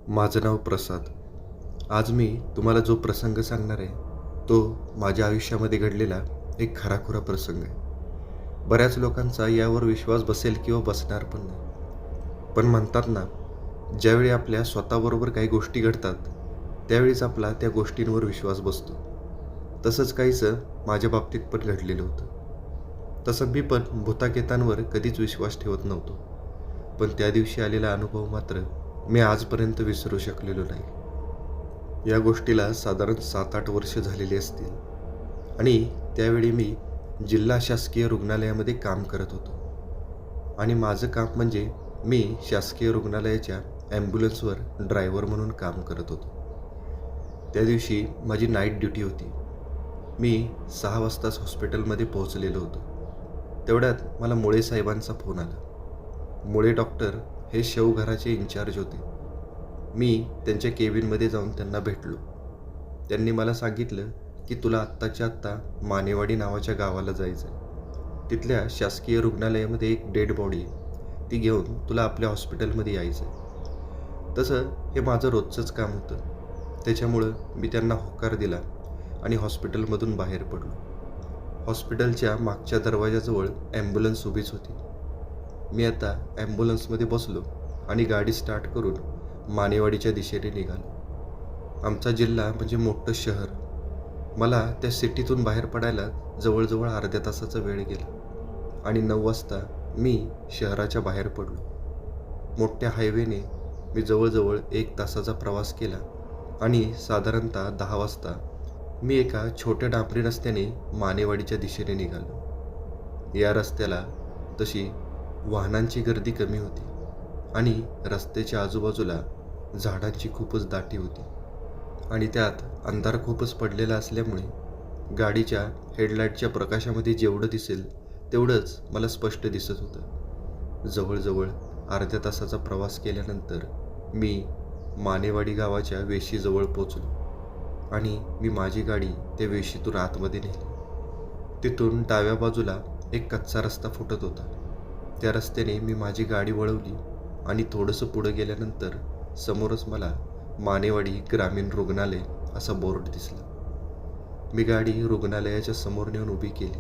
माझं नाव प्रसाद. आज मी तुम्हाला जो प्रसंग सांगणार आहे, तो माझ्या आयुष्यामध्ये घडलेला एक खराखुरा प्रसंग आहे. बऱ्याच लोकांचा यावर विश्वास बसेल किंवा बसणार पण नाही. पण म्हणतात ना, ज्यावेळी आपल्या स्वतःबरोबर काही गोष्टी घडतात, त्यावेळीच आपला त्या गोष्टींवर विश्वास बसतो. तसंच काहीसं माझ्या बाबतीत पण घडलेलं होतं. तसं मी पण भुताकेतांवर कधीच विश्वास ठेवत नव्हतो. पण त्या दिवशी आलेला अनुभव मात्र मी आजपर्यंत विसरू शकलेलो नाही. या गोष्टीला साधारण 7-8 वर्ष झालेली असतील आणि त्यावेळी मी जिल्हा शासकीय रुग्णालयामध्ये काम करत होतो आणि माझं काम म्हणजे मी शासकीय रुग्णालयाच्या ॲम्ब्युलन्सवर ड्रायव्हर म्हणून काम करत होतो. त्या दिवशी माझी नाईट ड्युटी होती. मी 6 वाजताच हॉस्पिटलमध्ये पोहोचलेलो होतो. तेवढ्यात मला मुळे साहेबांचा फोन आला. मुळे डॉक्टर हे शवघराचे इन्चार्ज होते. मी त्यांच्या केबिनमध्ये जाऊन त्यांना भेटलो. त्यांनी मला सांगितलं की तुला आत्ताच्या आत्ता मानेवाडी नावाच्या गावाला जायचं आहे. तिथल्या शासकीय रुग्णालयामध्ये एक डेड बॉडी आहे. ती घेऊन तुला आपल्या हॉस्पिटलमध्ये यायचं आहे. तसं हे माझं रोजचंच काम होतं. त्याच्यामुळं मी त्यांना होकार दिला आणि हॉस्पिटलमधून बाहेर पडलो. हॉस्पिटलच्या मागच्या दरवाजाजवळ ॲम्ब्युलन्स उभीच होती. मी आता ॲम्ब्युलन्समध्ये बसलो आणि गाडी स्टार्ट करून मानेवाडीच्या दिशेने निघालो. आमचा जिल्हा म्हणजे मोठं शहर. मला त्या सिटीतून बाहेर पडायला जवळजवळ अर्ध्या तासाचा वेळ गेला आणि 9 वाजता मी शहराच्या बाहेर पडलो. मोठ्या हायवेने मी जवळजवळ 1 तासाचा प्रवास केला आणि साधारणतः 10 वाजता मी एका छोट्या डांबरी रस्त्याने मानेवाडीच्या दिशेने निघालो. या रस्त्याला तशी वाहनांची गर्दी कमी होती आणि रस्त्याच्या आजूबाजूला झाडांची खूपच दाटी होती आणि त्यात अंधार खूपच पडलेला असल्यामुळे गाडीच्या हेडलाईटच्या प्रकाशामध्ये जेवढं दिसेल तेवढंच मला स्पष्ट दिसत होतं. जवळजवळ अर्ध्या तासाचा प्रवास केल्यानंतर मी मानेवाडी गावाच्या वेशीजवळ पोचलो आणि मी माझी गाडी त्या वेशीतून आतमध्ये नेली. तिथून डाव्या बाजूला एक कच्चा रस्ता फुटत होता. त्या रस्त्याने मी माझी गाडी वळवली आणि थोडंसं पुढं गेल्यानंतर समोरच मला मानेवाडी ग्रामीण रुग्णालय असा बोर्ड दिसला. मी गाडी रुग्णालयाच्या समोर नेऊन उभी केली.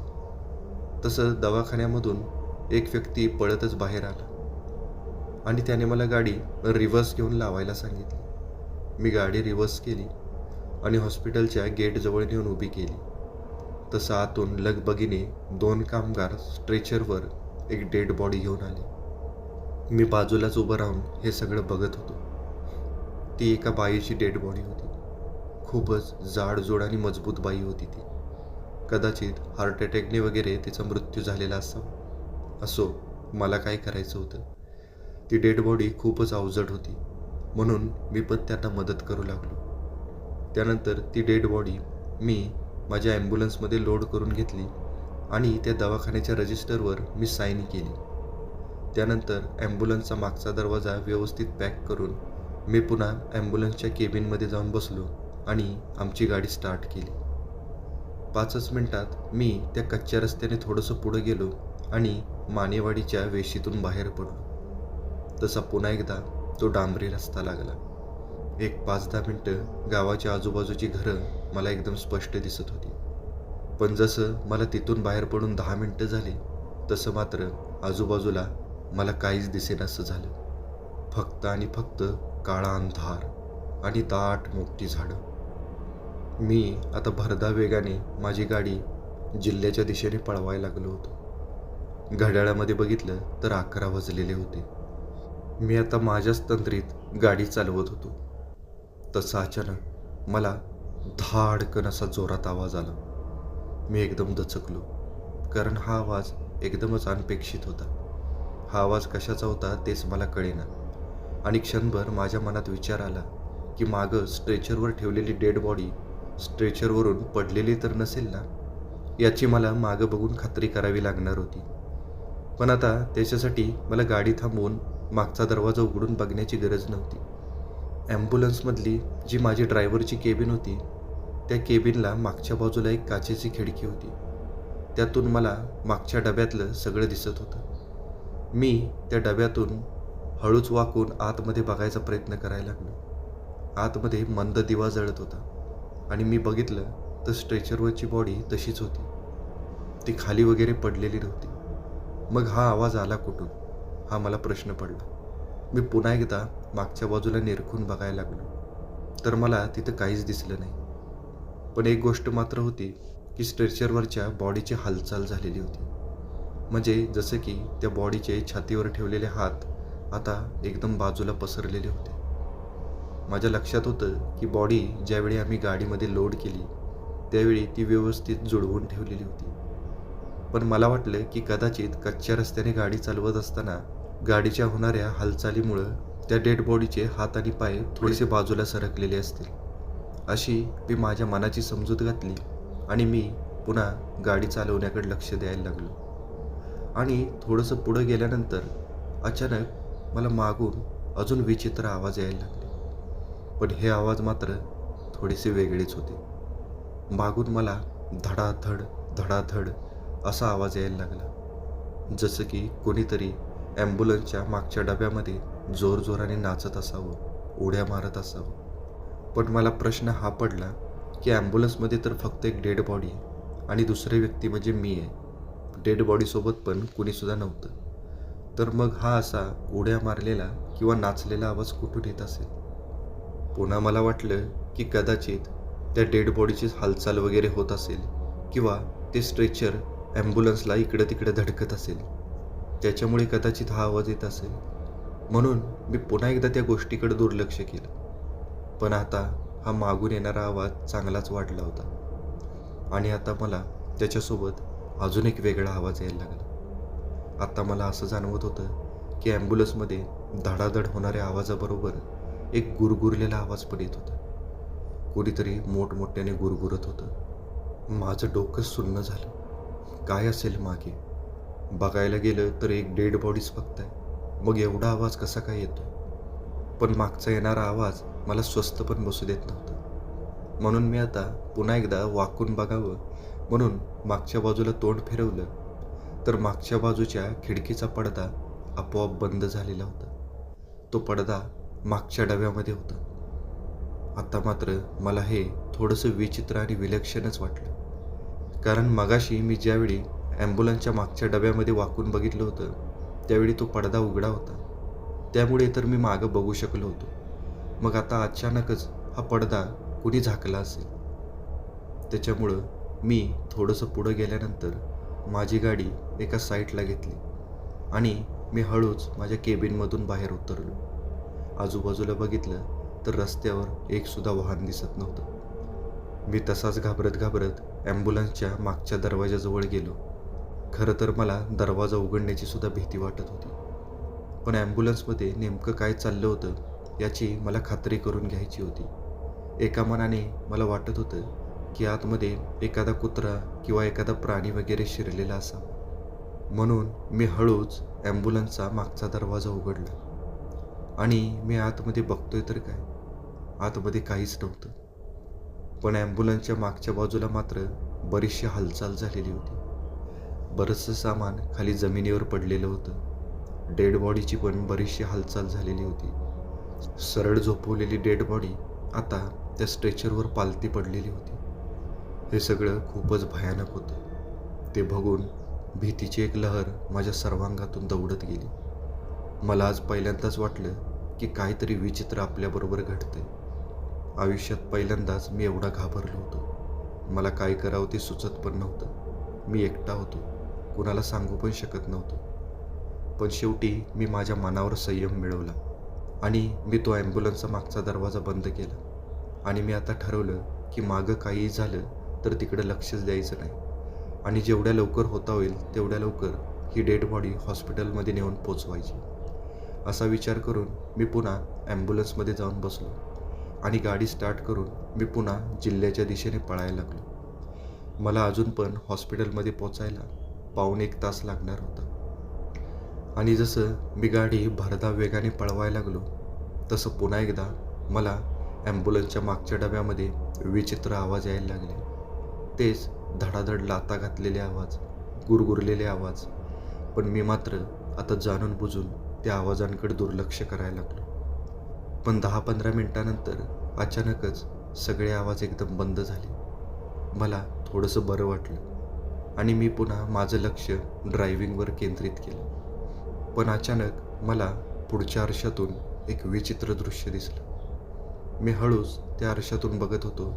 तसं दवाखान्यामधून एक व्यक्ती पळतच बाहेर आला आणि त्याने मला गाडी रिव्हर्स घेऊन लावायला सांगितली. मी गाडी रिव्हर्स केली आणि हॉस्पिटलच्या गेटजवळ नेऊन उभी केली. तसं आतून लगबगीने 2 कामगार स्ट्रेचरवर एक डेड बॉडी घेऊन आले. मी बाजूलाच उभं राहून हे सगळं बघत होतो. ती एका बाईची डेड बॉडी होती. खूपच जाडजूड आणि मजबूत बाई होती ती. कदाचित हार्ट अटॅकने वगैरे तिचा मृत्यू झालेला असावा. असो, मला काय करायचं होतं. ती डेड बॉडी खूपच अवजड होती म्हणून मी पण त्यांना मदत करू लागलो. त्यानंतर ती डेड बॉडी मी माझ्या ॲम्ब्युलन्समध्ये लोड करून घेतली आणि त्या दवाखान्याच्या रजिस्टरवर मी साईन केली. त्यानंतर ॲम्ब्युलन्सचा मागचा दरवाजा व्यवस्थित पॅक करून मी पुन्हा ॲम्ब्युलन्सच्या केबिनमध्ये जाऊन बसलो आणि आमची गाडी स्टार्ट केली. 5च मिनिटात मी त्या कच्च्या रस्त्याने थोडंसं पुढं गेलो आणि मानेवाडीच्या वेशीतून बाहेर पडलो. तसा पुन्हा एकदा तो डांबरी रस्ता लागला. एक 5-10 मिनटं गावाच्या आजूबाजूची घरं मला एकदम स्पष्ट दिसत होती. पण जसं मला तिथून बाहेर पडून 10 मिनिटं झाली तसं मात्र आजूबाजूला मला काहीच दिसेनासं झालं. फक्त आणि फक्त काळा अंधार आणि दाट मोठी झाडं. मी आता भरधाव वेगाने माझी गाडी जिल्ह्याच्या दिशेने पळवायला लागलो होतो. घड्याळामध्ये बघितलं तर 11 वाजलेले होते. मी आता माझ्याच तंद्रीत गाडी चालवत होतो. तसं अचानक मला धाडकन असा जोरात आवाज आला. मी एकदम दचकलो कारण हा आवाज एकदमच अनपेक्षित होता. हा आवाज कशाचा होता तेच मला कळेना आणि क्षणभर माझ्या मनात विचार आला की मागं स्ट्रेचरवर ठेवलेली डेड बॉडी स्ट्रेचरवरून पडलेली तर नसेल ना, याची मला मागं बघून खात्री करावी लागणार होती. पण आता त्याच्यासाठी मला गाडी थांबवून मागचा दरवाजा उघडून बघण्याची गरज नव्हती. ॲम्ब्युलन्समधली जी माझी ड्रायव्हरची केबिन होती त्या केबिनला मागच्या बाजूला एक काचेची खिडकी होती. त्यातून मला मागच्या डब्यातलं सगळं दिसत होतं. मी त्या डब्यातून हळूच वाकून आतमध्ये बघायचा प्रयत्न करायला लागलो. आतमध्ये मंद दिवा जळत होता आणि मी बघितलं तर स्ट्रेचरवरची बॉडी तशीच होती. ती खाली वगैरे पडलेली नव्हती. मग हा आवाज आला कुठून, हा मला प्रश्न पडला. मी पुन्हा एकदा मागच्या बाजूला निरखून बघायला लागलो, तर मला तिथं काहीच दिसलं नाही. पण एक गोष्ट मात्र होती की स्ट्रेचरवरच्या बॉडीची हालचाल झालेली होती. म्हणजे जसं की त्या बॉडीचे छातीवर ठेवलेले हात आता एकदम बाजूला पसरलेले होते. माझ्या लक्षात होतं की बॉडी ज्यावेळी आम्ही गाडीमध्ये लोड केली त्यावेळी ती व्यवस्थित जुळवून ठेवलेली होती. पण मला वाटलं की कदाचित कच्च्या रस्त्याने गाडी चालवत असताना गाडीच्या होणाऱ्या हालचालीमुळं त्या डेड बॉडीचे हात आणि पाय थोडेसे बाजूला सरकलेले असतील, अशी मी माझ्या मनाची समजूत घातली आणि मी पुन्हा गाडी चालवण्याकडे लक्ष द्यायला लागलो. आणि थोडंसं पुढं गेल्यानंतर अचानक मला मागून अजून विचित्र आवाज यायला लागले. पण हे आवाज मात्र थोडेसे वेगळेच होते. मागून मला धडाधड धडाधड असा आवाज यायला लागला, जसं की कोणीतरी ॲम्ब्युलन्सच्या मागच्या डब्यामध्ये जोरजोराने नाचत असावं, उड्या मारत असावं. पण मला प्रश्न हा पडला की ॲम्ब्युलन्समध्ये तर फक्त एक डेड बॉडी आहे आणि दुसरी व्यक्ती म्हणजे मी आहे. डेड बॉडीसोबत पण कुणीसुद्धा नव्हतं. तर मग हा असा उड्या मारलेला किंवा नाचलेला आवाज कुठून येत असेल? पुन्हा मला वाटलं की कदाचित त्या डेड बॉडीची हालचाल वगैरे होत असेल किंवा ते स्ट्रेचर ॲम्ब्युलन्सला इकडं तिकडं धडकत असेल, त्याच्यामुळे कदाचित हा आवाज येत असेल. म्हणून मी पुन्हा एकदा त्या गोष्टीकडे दुर्लक्ष केलं. पण आता हा मागून येणारा आवाज चांगलाच वाढला होता आणि आता मला त्याच्यासोबत अजून एक वेगळा आवाज यायला लागला. आता मला असं जाणवत होतं की ॲम्ब्युलन्समध्ये धडाधड होणाऱ्या आवाजाबरोबर एक गुरगुरलेला आवाज पण येत होता. कोणीतरी मोठमोठ्याने गुरगुरत होतं. माझं डोकं सुन्न झालं. काय असेल मागे? बघायला गेलं तर एक डेड बॉडीच बघताय, मग एवढा आवाज कसा काय येतो? पण मागचा येणारा आवाज मला स्वस्थ पण बसू देत नव्हता. म्हणून मी आता पुन्हा एकदा वाकून बघावं म्हणून मागच्या बाजूला तोंड फिरवलं, तर मागच्या बाजूच्या खिडकीचा पडदा आपोआप बंद झालेला होता. तो पडदा मागच्या डब्यामध्ये होता. आता मात्र मला हे थोडंसं विचित्र आणि विलक्षणच वाटलं. कारण मगाशी मी ज्यावेळी ॲम्ब्युलन्सच्या मागच्या डब्यामध्ये वाकून बघितलं होतं त्यावेळी तो पडदा उघडा होता. त्यामुळे तर मी मागं बघू शकलो होतो. मग आता अचानकच हा पडदा कुणी झाकला असेल. त्याच्यामुळं मी थोडंसं पुढं गेल्यानंतर माझी गाडी एका साईडला घेतली आणि मी हळूच माझ्या केबिनमधून बाहेर उतरलो. आजूबाजूला बघितलं तर रस्त्यावर एकसुद्धा वाहन दिसत नव्हतं. मी तसाच घाबरत घाबरत ॲम्ब्युलन्सच्या मागच्या दरवाजाजवळ गेलो. खरं तर मला दरवाजा उघडण्याची सुद्धा भीती वाटत होती. पण ॲम्ब्युलन्समध्ये नेमकं काय चाललं होतं याची मला खात्री करून घ्यायची होती. एका मनाने मला वाटत होतं की आतमध्ये एखादा कुत्रा किंवा एखादा प्राणी वगैरे शिरलेला असावा. म्हणून मी हळूच ॲम्ब्युलन्सचा मागचा दरवाजा उघडला आणि मी आतमध्ये बघतोय तर काय, आतमध्ये काहीच नव्हतं. पण ॲम्ब्युलन्सच्या मागच्या बाजूला मात्र बरीचशी हालचाल झालेली होती. बरंचसं सामान खाली जमिनीवर पडलेलं होतं. डेड बॉडीची पण बरीचशी हालचाल झालेली होती. सरळ झोपवलेली डेड बॉडी आता त्या स्ट्रेचरवर पालती पडलेली होती. हे सगळं खूपच भयानक होतं. ते बघून भीतीची एक लहर माझ्या सर्वांगातून दौडत गेली. मला आज पहिल्यांदाच वाटलं की काहीतरी विचित्र आपल्याबरोबर घडतंय. आयुष्यात पहिल्यांदाच मी एवढा घाबरलो होतो. मला काय करावं ते सुचत पण नव्हतं. मी एकटा होतो, कुणाला सांगू पण शकत नव्हतो. पण शेवटी मी माझ्या मनावर संयम मिळवला आणि मी तो ॲम्ब्युलन्सचा मागचा दरवाजा बंद केला. आणि मी आता ठरवलं की मागं काहीही झालं तर तिकडे लक्षच द्यायचं नाही आणि जेवढ्या लवकर होता होईल तेवढ्या लवकर ही डेड बॉडी हॉस्पिटलमध्ये नेऊन पोचवायची. असा विचार करून मी पुन्हा ॲम्ब्युलन्समध्ये जाऊन बसलो आणि गाडी स्टार्ट करून मी पुन्हा जिल्ह्याच्या दिशेने पळायला लागलो. मला अजून पण हॉस्पिटलमध्ये पोचायला 1.25 तास लागणार होता. आणि जसं मी गाडी भरधाव वेगाने पळवायला लागलो तसं पुन्हा एकदा मला ॲम्ब्युलन्सच्या मागच्या डब्यामध्ये विचित्र आवाज यायला लागले. तेच धडाधड लाथा घातलेले आवाज, गुरगुरलेले आवाज. पण मी मात्र आता जाणून बुजून त्या आवाजांकडे दुर्लक्ष करायला लागलो. पण 10-15 मिनिटानंतर अचानकच सगळे आवाज एकदम बंद झाले. मला थोडंसं बरं वाटलं आणि मी पुन्हा माझं लक्ष ड्रायव्हिंगवर केंद्रित केलं. पण अचानक मला पुढच्या आरशातून एक विचित्र दृश्य दिसलं. मी हळूच त्या आरशातून बघत होतो.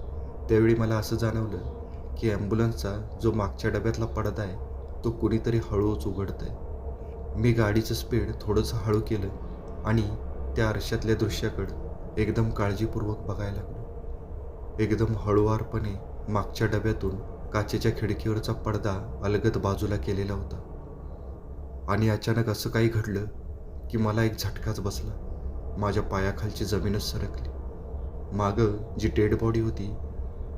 त्यावेळी मला असं जाणवलं की ॲम्ब्युलन्सचा जो मागच्या डब्यातला पडदा आहे तो कुणीतरी हळूच उघडत आहे. मी गाडीचं स्पीड थोडंसं हळू केलं आणि त्या आरशातल्या दृश्याकडं एकदम काळजीपूर्वक बघायला लागलो. एकदम हळूवारपणे मागच्या डब्यातून काचेच्या खिडकीवरचा पडदा अलगद बाजूला केलेला होता. आणि अचानक असं काही घडलं की मला एक झटकाच बसला. माझ्या पायाखालची जमीनच सरकली. मागं जी डेड बॉडी होती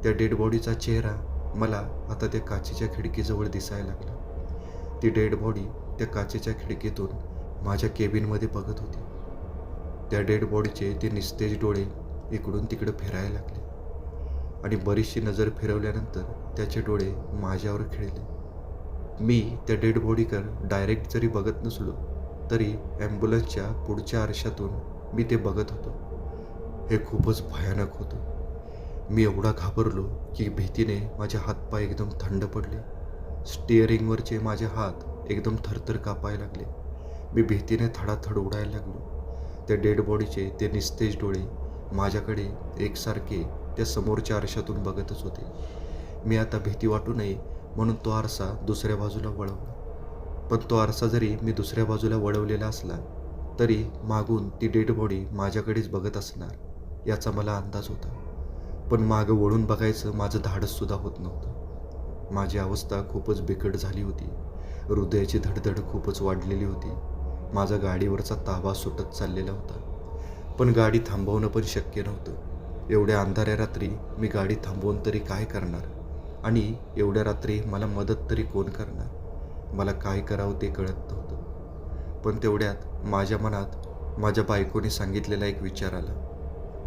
त्या डेड बॉडीचा चेहरा मला आता त्या काचेच्या खिडकीजवळ दिसायला लागला. ती डेड बॉडी त्या काचेच्या खिडकीतून माझ्या केबिनमध्ये बघत होती. त्या डेड बॉडीचे ते निस्तेज डोळे इकडून तिकडं फिरायला लागले आणि बरीचशी नजर फिरवल्यानंतर त्याचे डोळे माझ्यावर खिळले. मी त्या डेड बॉडीकडे डायरेक्ट जरी बघत नसलो तरी ॲम्ब्युलन्सच्या पुढच्या आरशातून मी ते बघत होतो. हे खूपच भयानक होतं. मी एवढा घाबरलो की भीतीने माझे हातपाय एकदम थंड पडले. स्टिअरिंगवरचे माझे हात एकदम थरथर कापायला लागले. मी भीतीने थडाथड उडायला लागलो. त्या डेड बॉडीचे ते निस्तेज डोळे माझ्याकडे एकसारखे त्या समोरच्या आरशातून बघतच होते. मी आता भीती वाटू नये म्हणून तो आरसा दुसऱ्या बाजूला वळवला. पण तो आरसा जरी मी दुसऱ्या बाजूला वळवलेला असला तरी मागून ती डेड बॉडी माझ्याकडेच बघत असणार याचा मला अंदाज होता. पण मागं वळून बघायचं माझं धाडससुद्धा होत नव्हतं. माझी अवस्था खूपच बिकट झाली होती. हृदयाची धडधड खूपच वाढलेली होती. माझा गाडीवरचा ताबा सुटत चाललेला होता. पण गाडी थांबवणं पण शक्य नव्हतं. एवढ्या अंधाऱ्या रात्री मी गाडी थांबवून तरी काय करणार आणि एवढ्या रात्री मला मदत तरी कोण करणार. मला काय करावं ते कळत नव्हतं. पण तेवढ्यात माझ्या मनात माझ्या बायकोने सांगितलेला एक विचार आला.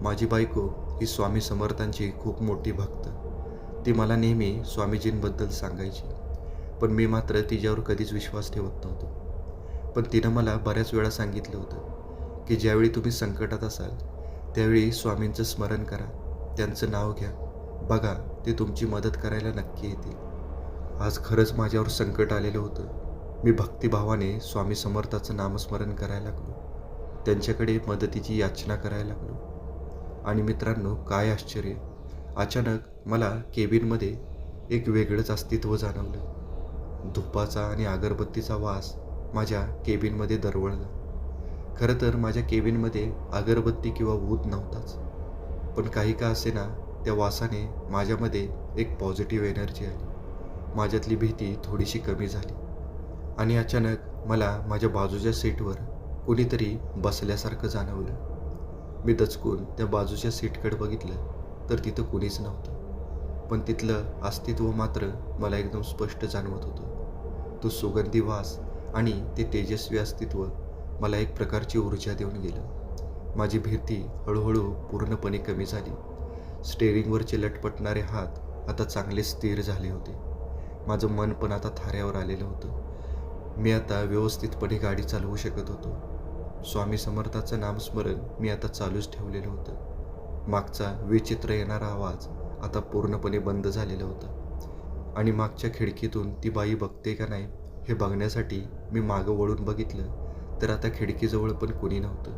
माझी बायको ही स्वामी समर्थांची खूप मोठी भक्त. ती मला नेहमी स्वामीजींबद्दल सांगायची. पण मी मात्र तिच्यावर कधीच विश्वास ठेवत नव्हतो. पण तिनं मला बऱ्याच वेळा सांगितलं होतं की ज्यावेळी तुम्ही संकटात असाल त्यावेळी स्वामींचं स्मरण करा, त्यांचं नाव घ्या, बघा ते तुमची मदत करायला नक्की येतील. आज खरंच माझ्यावर संकट आलेलं होतं. मी भक्तिभावाने स्वामी समर्थाचं नामस्मरण करायला लागलो. त्यांच्याकडे मदतीची याचना करायला लागलो. आणि मित्रांनो, काय आश्चर्य, अचानक मला केबिनमध्ये एक वेगळंच अस्तित्व जाणवलं. धुपाचा आणि अगरबत्तीचा वास माझ्या केबिनमध्ये दरवळला. खरं तर माझ्या केबिनमध्ये अगरबत्ती किंवा ऊद नव्हताच. पण काही का असेना त्या वासाने माझ्यामध्ये एक पॉझिटिव्ह एनर्जी आली. माझ्यातली भीती थोडीशी कमी झाली. आणि अचानक मला माझ्या बाजूच्या सीटवर कुणीतरी बसल्यासारखं जाणवलं. मी दचकून त्या बाजूच्या सीटकडे बघितलं तर तिथं कुणीच नव्हतं. पण तिथलं अस्तित्व मात्र मला एकदम स्पष्ट जाणवत होतं. तो सुगंधी वास आणि ते तेजस्वी अस्तित्व मला एक प्रकारची ऊर्जा देऊन गेलं. माझी भीती हळूहळू पूर्णपणे कमी झाली. स्टेअरिंगवरचे लटपटणारे हात आता चांगले स्थिर झाले होते. माझं मन पण आता थाऱ्यावर आलेलं होतं. मी आता व्यवस्थितपणे गाडी चालवू शकत होतो. स्वामी समर्थाचं नामस्मरण मी आता चालूच ठेवलेलं होतं. मागचा विचित्र येणारा आवाज आता पूर्णपणे बंद झालेला होता. आणि मागच्या खिडकीतून ती बाई बघते का नाही हे बघण्यासाठी मी मागं वळून बघितलं तर आता खिडकीजवळ पण कुणी नव्हतं.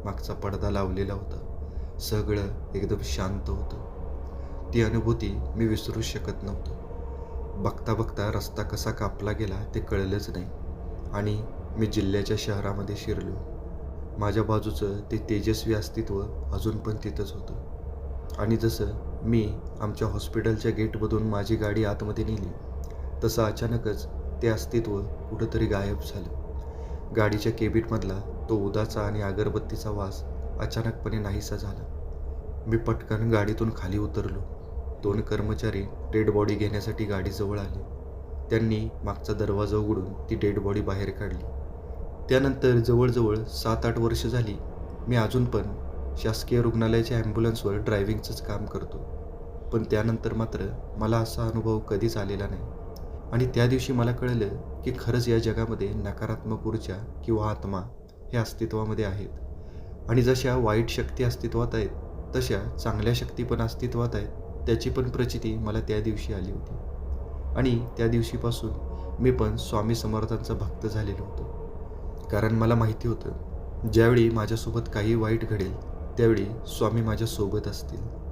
मागचा पडदा लावलेला होता. सगळं एकदम शांत होतं. ती अनुभूती मी विसरूच शकत नव्हतो. बघता बघता रस्ता कसा कापला गेला ते कळलंच नाही आणि मी जिल्ह्याच्या शहरामध्ये शिरलो. माझ्या बाजूचं ते तेजस्वी अस्तित्व अजून पण तिथंच होतं. आणि जसं मी आमच्या हॉस्पिटलच्या गेटमधून माझी गाडी आतमध्ये नेली तसं अचानकच ते अस्तित्व कुठंतरी गायब झालं. गाडीच्या केबिनमधला तो उदाचा आणि अगरबत्तीचा वास अचानकपणे नाहीसा झाला. मी पटकन गाडीतून खाली उतरलो. 2 कर्मचारी डेड बॉडी घेण्यासाठी गाडीजवळ आले. त्यांनी मागचा दरवाजा उघडून ती डेड बॉडी बाहेर काढली. त्यानंतर जवळजवळ 7-8 वर्ष झाली मी अजून पण शासकीय रुग्णालयाच्या ॲम्ब्युलन्सवर ड्रायव्हिंगचंच काम करतो. पण त्यानंतर मात्र मला असा अनुभव कधीच आलेला नाही. आणि त्या दिवशी मला कळलं की खरंच या जगामध्ये नकारात्मक ऊर्जा किंवा आत्मा हे अस्तित्वामध्ये आहेत. आणि जशा वाईट शक्ती अस्तित्वात आहेत तशा चांगल्या शक्ती पण अस्तित्वात आहेत, त्याची पण प्रचिती मला त्या दिवशी आली होती. आणि त्या दिवशीपासून मी पण स्वामी समर्थांचा भक्त झालेलो होतो. कारण मला माहिती होतं, ज्यावेळी माझ्यासोबत काही वाईट घडेल, त्यावेळी स्वामी माझ्यासोबत असतील.